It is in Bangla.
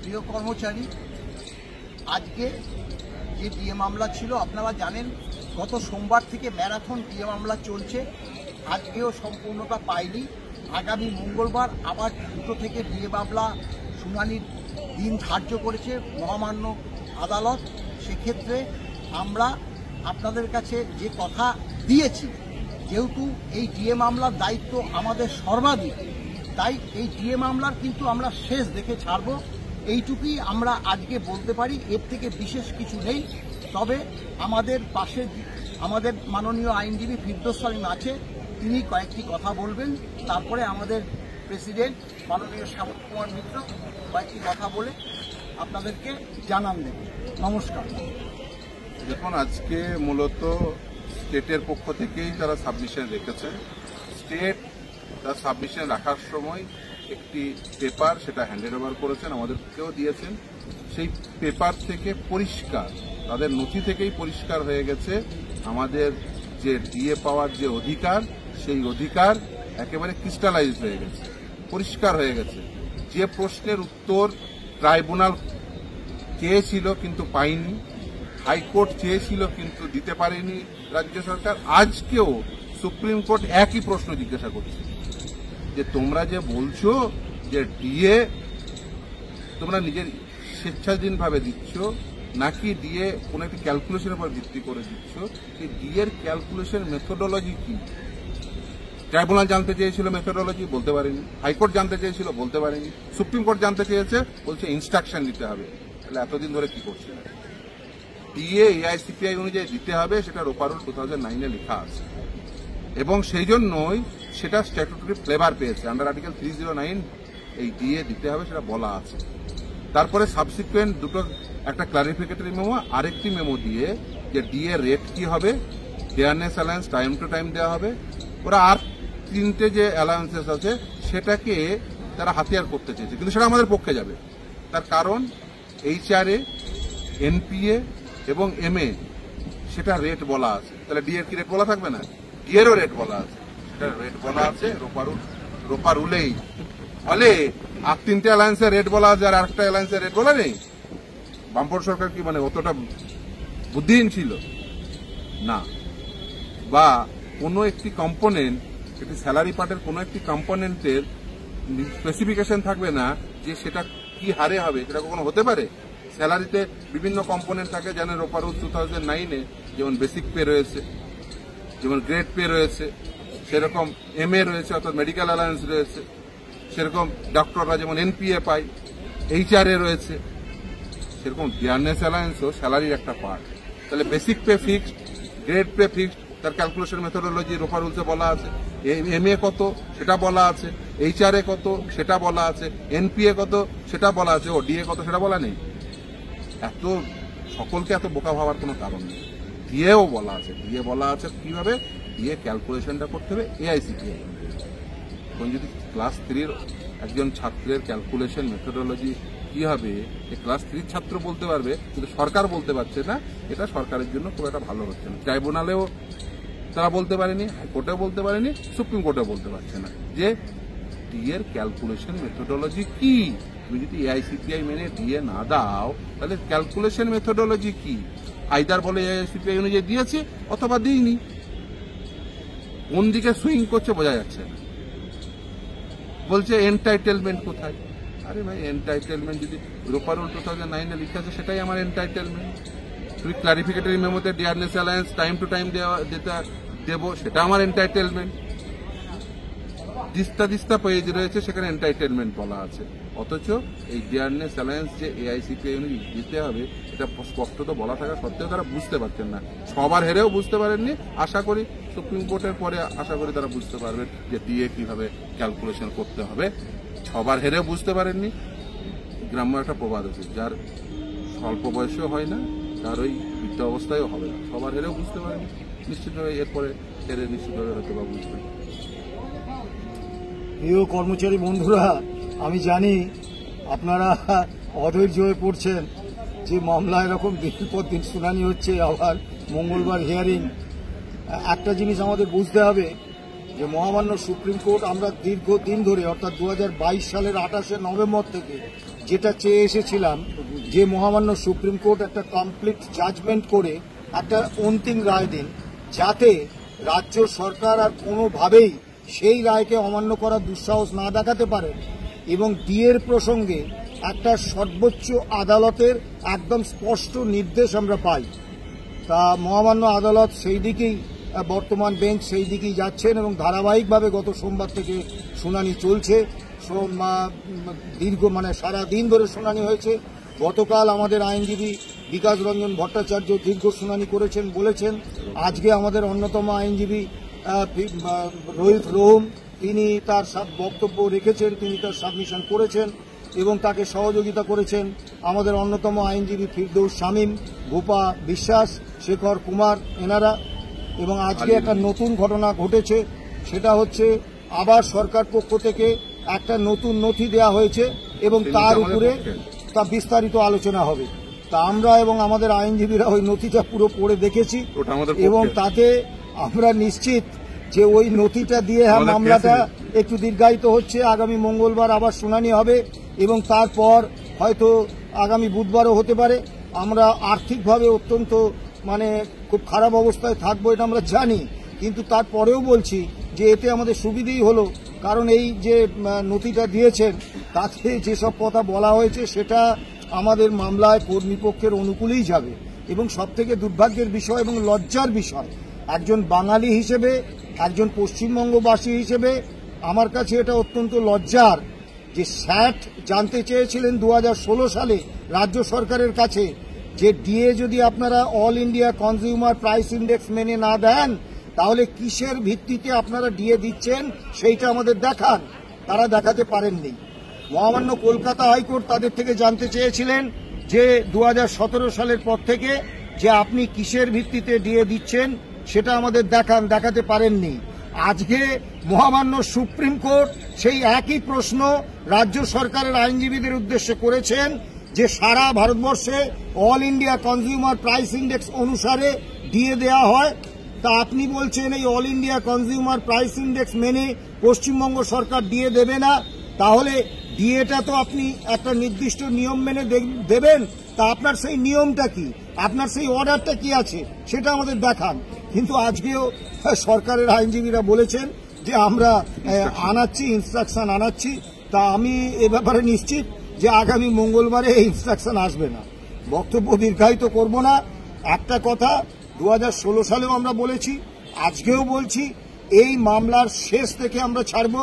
প্রিয় কর্মচারী, আজকে যে ডিএ মামলা ছিল আপনারা জানেন গত সোমবার থেকে ম্যারাথন ডিএ মামলা চলছে। আজকেও সম্পূর্ণতা পায়নি। আগামী মঙ্গলবার আবার 2 থেকে ডিএ মামলা শুনানির দিন ধার্য করেছে মহামান্য আদালত। সেক্ষেত্রে আমরা আপনাদের কাছে যে কথা দিয়েছি, যেহেতু এই ডিএ মামলার দায়িত্ব আমাদের সর্বাধিক, তাই এই ডিএ মামলার কিন্তু আমরা শেষ দেখে ছাড়ব, এইটুকুই আমরা আজকে বলতে পারি। এর থেকে বিশেষ কিছু নেই। তবে আমাদের পাশে আমাদের মাননীয় আইনজীবী ফিরদৌস সালিম আছে, তিনি কয়েকটি কথা বলবেন। তারপরে আমাদের প্রেসিডেন্ট মাননীয় শ্যামল কুমার মিত্র কয়েকটি কথা বলে আপনাদেরকে জানান দেবেন। নমস্কার। দেখুন, আজকে মূলত স্টেটের পক্ষ থেকেই তারা সাবমিশন রেখেছে। স্টেট তার সাবমিশন রাখার সময় একটি পেপার সেটা হ্যান্ডেড ওভার করেছেন, আমাদেরকেও দিয়েছেন। সেই পেপার থেকে পরিষ্কার, তাদের নথি থেকেই পরিষ্কার হয়ে গেছে আমাদের যে ডিএ পাওয়ার যে অধিকার, সেই অধিকার একেবারে ক্রিস্টালাইজ হয়ে গেছে, পরিষ্কার হয়ে গেছে। যে প্রশ্নের উত্তর ট্রাইব্যুনাল চেয়েছিল কিন্তু পায়নি, হাইকোর্ট চেয়েছিল কিন্তু দিতে পারেনি রাজ্য সরকার, আজকেও সুপ্রিম কোর্ট একই প্রশ্ন জিজ্ঞাসা করছে যে তোমরা যে বলছো যে ডিএ তোমরা নিজের স্বেচ্ছাধীনভাবে দিচ্ছ নাকি ডিএ কোন একটি ক্যালকুলেশনের উপর ভিত্তি করে দিচ্ছ, এই ডিএ এর ক্যালকুলেশন মেথোডোলজি কি? ট্রাইব্যুনাল জানতে চেয়েছিল, মেথোডোলজি বলতে পারেনি। হাইকোর্ট জানতে চেয়েছিল, বলতে পারেনি। সুপ্রিম কোর্ট জানতে চেয়েছে, বলছে ইনস্ট্রাকশন দিতে হবে। তাহলে এতদিন ধরে কি করছে? ডিএ এআইসিপিআই অনুযায়ী দিতে হবে, সেটা রোপারুল 2009-এ লেখা আছে এবং সেই জন্যই সেটা স্ট্যাটুটরি ফ্লেভার পেয়েছে। আন্ডার আর্টিকেল 309 এই ডিএ দিতে হবে সেটা বলা আছে। তারপরে সাবসিকুয়েন্ট দুটো, একটা ক্লারিফিকেটরি মেমো, আরেকটি মেমো দিয়ে যে ডিএ রেট কি হবে, fairness alliance time to time দেওয়া হবে। ওরা আর 3টে যে অ্যালায়েন্সেস আছে সেটাকে তারা হাতিয়ার করতে চেয়েছে, কিন্তু সেটা আমাদের পক্ষে যাবে। তার কারণ এইচআরএ, এনপিএ এবং এমএ সেটা রেট বলা আছে। তাহলে ডিএর কি রেট বলা থাকবে না? ডিএরও রেট বলা আছে, সেটা রেট বলা আছে রোপারুলেই। ফলে আর 3টে অ্যালায়েন্সের রেট বলা আছে আর আরেকটা অ্যালায়েন্সের রেট বলা নেই। বামপন্থ সরকার কি মানে অতটা বুদ্ধিহীন ছিল না? বা কোনো একটি কম্পোনেন্ট, একটি স্যালারি পার্টের কোনো একটি কম্পোনেন্টের স্পেসিফিকেশন থাকবে না যে সেটা কি হারে হবে? সেটা কখনো হতে পারে? স্যালারিতে বিভিন্ন কম্পোনেন্ট থাকে, যেন রোপারুল 2009-এ যেমন বেসিক পে রয়েছে, যেমন গ্রেড পে রয়েছে, সেরকম এমএ রয়েছে অর্থাৎ মেডিকেল অ্যালায়েন্স রয়েছে, সেরকম ডক্টররা যেমন এনপিএ পায়, এইচআরএ রয়েছে, সেরকম ফেয়ারনেস অ্যালায়েন্সও স্যালারির একটা পার্ট। তাহলে basic pay fixed, grade pay fixed, তার ক্যালকুলেশন মেথোডোলজি রোপারুলসে বলা আছে। এমএ কত সেটা বলা আছে, এইচআরএ কত সেটা বলা আছে, এনপিএ কত সেটা বলা আছে, ও ডিএ কত সেটা বলা নেই। এত সকলকে এত বোকা ভাবার কোনো কারণ নেই। ডিএও বলা আছে, ডিএ বলা আছে কিভাবে ডিএ ক্যালকুলেশনটা করতে হবে এআইসিপিআই। এখন যদি ক্লাস 3-র একজন ছাত্রের ক্যালকুলেশন মেথোডোলজি কি হবে ক্লাস 3 ছাত্র বলতে পারবে, কিন্তু সরকার বলতে পারছে না, এটা সরকারের জন্য খুব একটা ভালো হচ্ছে না। ট্রাইব্যুনালেও তারা বলতে পারেনি, হাইকোর্টেও বলতে পারেনি, সুপ্রিম কোর্টেও বলতে পারছে না যে ডিএর ক্যালকুলেশন মেথোডোলজি কি। তুমি যদি এআইসিপিআই মেনে ডিএ না দাও তাহলে ক্যালকুলেশন মেথোডোলজি কি? আইদার বলে এআইসিপিআই অনুযায়ী দিয়েছি অথবা দিইনি। কোন দিকে সুইং করছে বোঝা যাচ্ছে না। বলছে এন্টাইটেলমেন্ট কোথায়? আরে ভাই, এন্টাইটেলমেন্ট যদি রোপারুল 2009-এ লিখে আছে সেটাই আমার এন্টাইটেলমেন্ট। তুমি ক্লারিফিকেটরি মেমোতে dearness allowance time to time দেবো, সেটা আমার এন্টাইটেলমেন্ট। দিস্তা পেজ রয়েছে, সেখানে এন্টাইটেলমেন্ট বলা আছে। অথচ এই ডিয়ারনেস অ্যালায়েন্স যে এআইসিপিআই অনুযায়ী দিতে হবে এটা স্পষ্টত বলা থাকা সত্ত্বেও তারা বুঝতে পারছেন না। সবার হেরেও বুঝতে পারেননি। আশা করি সুপ্রিম কোর্টের পরে আশা করি তারা বুঝতে পারবেন যে ডিএ কিভাবে ক্যালকুলেশন করতে হবে। সবার হেরেও বুঝতে পারেননি। গ্রাম্য একটা প্রবাদ আছে, যার স্বল্প বয়সেও হয় না তার ওই বৃদ্ধ অবস্থায়ও হবে না। সবার হেরেও বুঝতে পারেনি, নিশ্চিতভাবে এরপরে হেরে নিশ্চিতভাবে হয়তো বা বুঝবেন। প্রিয় কর্মচারী বন্ধুরা, আমি জানি আপনারা অধৈর্য হয়ে পড়ছেন যে মামলা এরকম দিনের পর দিন শুনানি হচ্ছে, আবার মঙ্গলবার হিয়ারিং। একটা জিনিস আমাদের বুঝতে হবে যে মহামান্য সুপ্রিম কোর্ট আমরা দীর্ঘদিন ধরে অর্থাৎ 2022 সালের 28শে নভেম্বর থেকে যেটা চেয়ে এসেছিলাম যে মহামান্য সুপ্রিম কোর্ট একটা কমপ্লিট জাজমেন্ট করে একটা অন্তিম রায় দিন, যাতে রাজ্য সরকার আর কোনোভাবেই সেই রায়কে অমান্য করার দুঃসাহস না দেখাতে পারে এবং ডিএর প্রসঙ্গে একটা সর্বোচ্চ আদালতের একদম স্পষ্ট নির্দেশ আমরা পাই। তা মহামান্য আদালত সেই দিকেই বর্তমান বেঞ্চ সেই দিকেই যাচ্ছেন এবং ধারাবাহিকভাবে গত সোমবার থেকে শুনানি চলছে। দীর্ঘ সারা দিন ধরে শুনানি হয়েছে। গতকাল আমাদের আইনজীবী বিকাশ রঞ্জন ভট্টাচার্য দীর্ঘ শুনানি করেছেন, বলেছেন। আজকে আমাদের অন্যতম আইনজীবী রোহিত রোহম তিনি তার বক্তব্য রেখেছেন, তিনি তার সাবমিশন করেছেন এবং তাকে সহযোগিতা করেছেন আমাদের অন্যতম আইনজীবী ফিরদৌস শামীম, গোপা বিশ্বাস, শেখর কুমার এনারা। এবং আজকে একটা নতুন ঘটনা ঘটেছে, সেটা হচ্ছে আবার সরকার পক্ষ থেকে একটা নতুন নথি দেয়া হয়েছে এবং তার উপরে তা বিস্তারিত আলোচনা হবে। তা আমরা এবং আমাদের আইনজীবীরা ওই নথিটা পুরো পড়ে দেখেছি এবং তাতে আমরা নিশ্চিত যে ওই নথিটা দিয়ে মামলাটা একটু দীর্ঘায়িত হচ্ছে। আগামী মঙ্গলবার আবার শুনানি হবে এবং তারপর হয়তো আগামী বুধবারও হতে পারে। আমরা আর্থিকভাবে অত্যন্ত খুব খারাপ অবস্থায় থাকবো, এটা আমরা জানি, কিন্তু তারপরেও বলছি যে এতে আমাদের সুবিধেই হলো, কারণ এই যে নথিটা দিয়েছেন তাতে যেসব কথা বলা হয়েছে সেটা আমাদের মামলায় কর্মীপক্ষের অনুকূলেই যাবে। এবং সবথেকে দুর্ভাগ্যের বিষয় এবং লজ্জার বিষয়, একজন বাঙালি হিসেবে, একজন পশ্চিমবঙ্গবাসী হিসেবে আমার কাছে এটা অত্যন্ত লজ্জার যে স্যাট জানতে চেয়েছিলেন 2016 সালে রাজ্য সরকারের কাছে যে ডিএ যদি আপনারা all India consumer price index মেনে না দেন তাহলে কিসের ভিত্তিতে আপনারা ডিএ দিচ্ছেন সেইটা আমাদের দেখান। তারা দেখাতে পারেননি। মহামান্য কলকাতা হাইকোর্ট তাদের থেকে জানতে চেয়েছিলেন যে 2017 সালের পর থেকে যে আপনি কিসের ভিত্তিতে ডিএ দিচ্ছেন সেটা আমাদের দেখান, দেখাতে পারেননি। আজকে মহামান্য সুপ্রিম কোর্ট সেই একই প্রশ্ন রাজ্য সরকারের আইনজীবীদের উদ্দেশ্যে করেছেন যে সারা ভারতবর্ষে all India consumer price index অনুসারে ডিএ দেওয়া হয়। তা আপনি বলছেন এই all India consumer price index মেনে পশ্চিমবঙ্গ সরকার ডিএ দেবে না, তাহলে ডিএটা তো আপনি একটা নির্দিষ্ট নিয়ম মেনে দেবেন। তা আপনার সেই নিয়মটা কি, আপনার সেই অর্ডারটা কি আছে সেটা আমাদের দেখান। কিন্তু আজকেও সরকারের আইনজীবীরা বলেছেন যে আমরা আনাচ্ছি, ইনস্ট্রাকশন আনাচ্ছি। তা আমি এ ব্যাপারে নিশ্চিত যে আগামী মঙ্গলবারে এই ইনস্ট্রাকশন আসবে না। বক্তব্য দীর্ঘায়িত করব না। একটা কথা 2016 সালেও আমরা বলেছি, আজকেও বলছি, এই মামলার শেষ থেকে আমরা ছাড়ব